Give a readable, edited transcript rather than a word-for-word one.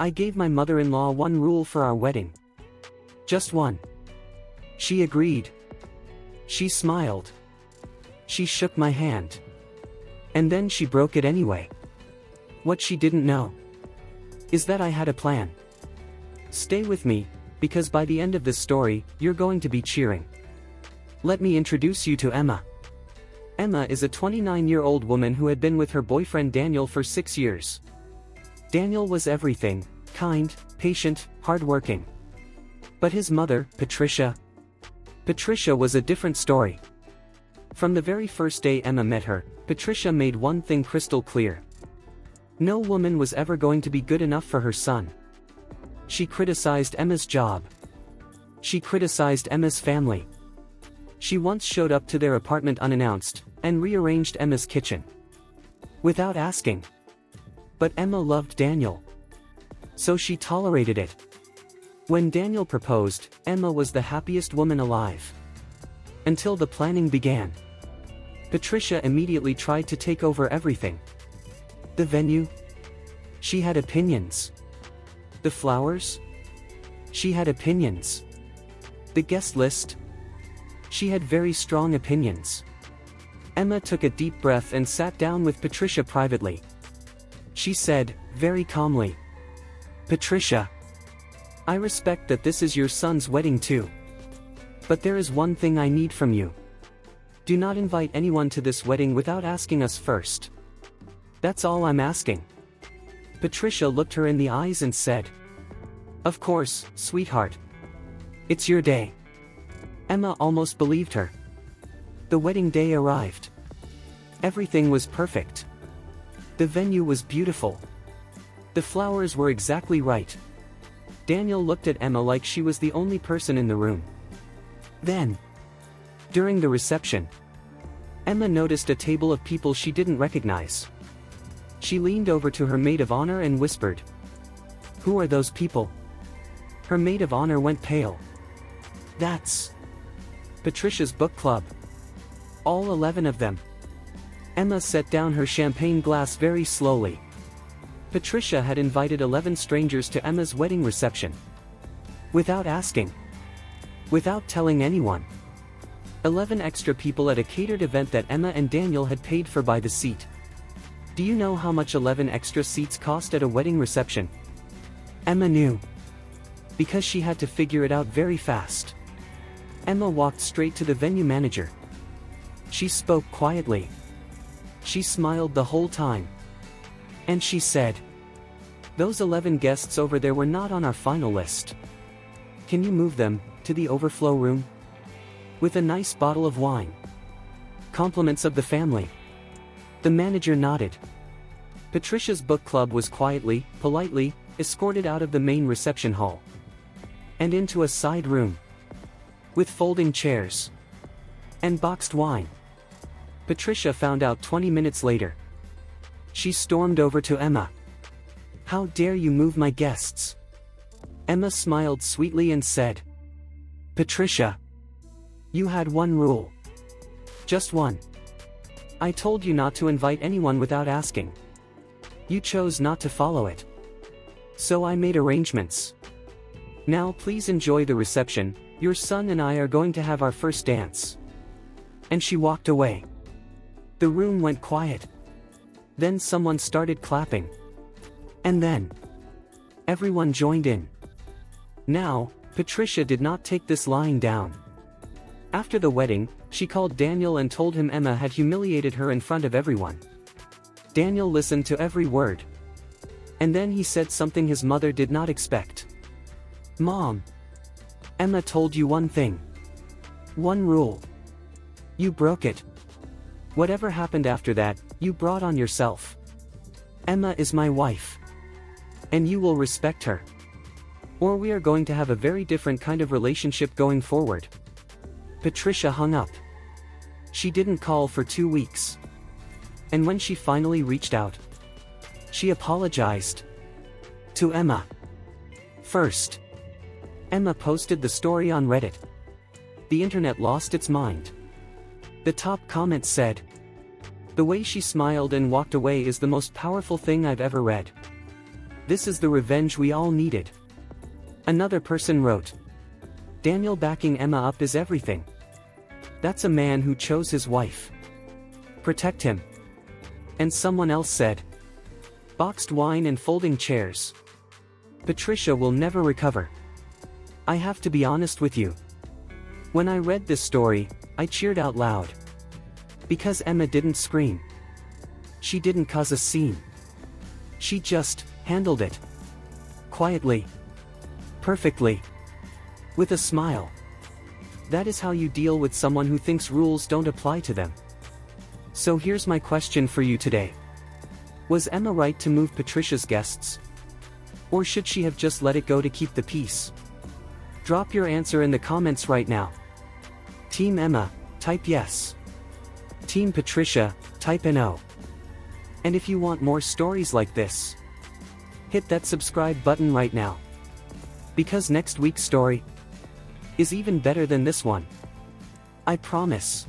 I gave my mother-in-law one rule for our wedding. Just one. She agreed. She smiled. She shook my hand. And then she broke it anyway. What she didn't know is that I had a plan. Stay with me, because by the end of this story, you're going to be cheering. Let me introduce you to Emma. Emma is a 29-year-old woman who had been with her boyfriend Daniel for 6 years. Daniel was everything: kind, patient, hardworking. But his mother, Patricia was a different story. From the very first day Emma met her, Patricia made one thing crystal clear. No woman was ever going to be good enough for her son. She criticized Emma's job. She criticized Emma's family. She once showed up to their apartment unannounced, and rearranged Emma's kitchen. Without asking. But Emma loved Daniel. So she tolerated it. When Daniel proposed, Emma was the happiest woman alive. Until the planning began. Patricia immediately tried to take over everything. The venue? She had opinions. The flowers? She had opinions. The guest list? She had very strong opinions. Emma took a deep breath and sat down with Patricia privately. She said, very calmly, "Patricia, I respect that this is your son's wedding too. But there is one thing I need from you. Do not invite anyone to this wedding without asking us first. That's all I'm asking." Patricia looked her in the eyes and said, "Of course, sweetheart. It's your day." Emma almost believed her. The wedding day arrived. Everything was perfect. The venue was beautiful. The flowers were exactly right. Daniel looked at Emma like she was the only person in the room. Then, during the reception, Emma noticed a table of people she didn't recognize. She leaned over to her maid of honor and whispered, "Who are those people?" Her maid of honor went pale. "That's Patricia's book club. All 11 of them." Emma set down her champagne glass very slowly. Patricia had invited 11 strangers to Emma's wedding reception. Without asking. Without telling anyone. 11 extra people at a catered event that Emma and Daniel had paid for by the seat. Do you know how much 11 extra seats cost at a wedding reception? Emma knew. Because she had to figure it out very fast. Emma walked straight to the venue manager. She spoke quietly. She smiled the whole time. And she said, "Those 11 guests over there were not on our final list. Can you move them to the overflow room? With a nice bottle of wine. Compliments of the family." The manager nodded. Patricia's book club was quietly, politely, escorted out of the main reception hall. And into a side room. With folding chairs. And boxed wine. Patricia found out 20 minutes later. She stormed over to Emma. "How dare you move my guests?" Emma smiled sweetly and said, "Patricia, you had one rule. Just one. I told you not to invite anyone without asking. You chose not to follow it. So I made arrangements. Now please enjoy the reception. Your son and I are going to have our first dance." And she walked away. The room went quiet. Then someone started clapping. And then everyone joined in. Now, Patricia did not take this lying down. After the wedding, she called Daniel and told him Emma had humiliated her in front of everyone. Daniel listened to every word. And then he said something his mother did not expect. "Mom, Emma told you one thing. One rule. You broke it. Whatever happened after that, you brought on yourself. Emma is my wife. And you will respect her. Or we are going to have a very different kind of relationship going forward." Patricia hung up. She didn't call for 2 weeks. And when she finally reached out, she apologized. To Emma. First. Emma posted the story on Reddit. The internet lost its mind. The top comment said, "The way she smiled and walked away is the most powerful thing I've ever read." This is the revenge we all needed. Another person wrote, Daniel backing Emma up is everything. That's a man who chose his wife. Protect him. And someone else said, boxed wine and folding chairs. Patricia will never recover. I have to be honest with you. When I read this story, I cheered out loud. Because Emma didn't scream. She didn't cause a scene. She just handled it. Quietly. Perfectly. With a smile. That is how you deal with someone who thinks rules don't apply to them. So here's my question for you today. Was Emma right to move Patricia's guests? Or should she have just let it go to keep the peace? Drop your answer in the comments right now. Team Emma, type yes. Team Patricia, type no. And if you want more stories like this, hit that subscribe button right now. Because next week's story is even better than this one. I promise.